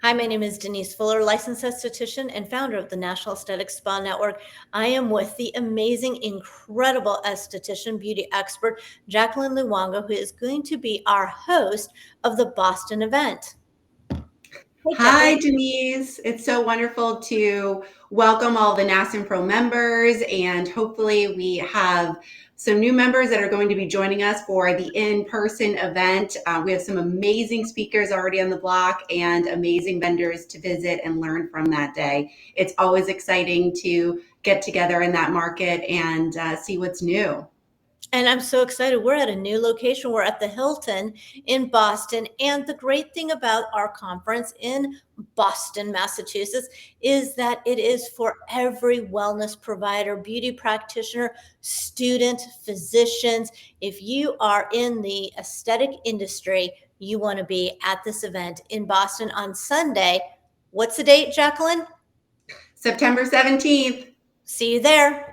Hi, my name is Denise Fuller, licensed esthetician and founder of the National Aesthetic Spa Network. I am with the amazing, incredible esthetician, beauty expert, Jaclyn Luongo, who is going to be our host of the Boston event. Hey, Hi, Jaclyn. Denise. It's so wonderful to welcome all the NASNPRO members, and hopefully, we have some new members that are going to be joining us for the in-person event. We have some amazing speakers already on the block and amazing vendors to visit and learn from that day. It's always exciting to get together in that market and see what's new. And I'm so excited. We're at a new location. We're at the Hilton in Boston. And the great thing about our conference in Boston, Massachusetts, is that it is for every wellness provider, beauty practitioner, student, physicians. If you are in the aesthetic industry, you want to be at this event in Boston on Sunday. What's the date, Jaclyn? September 17th. See you there.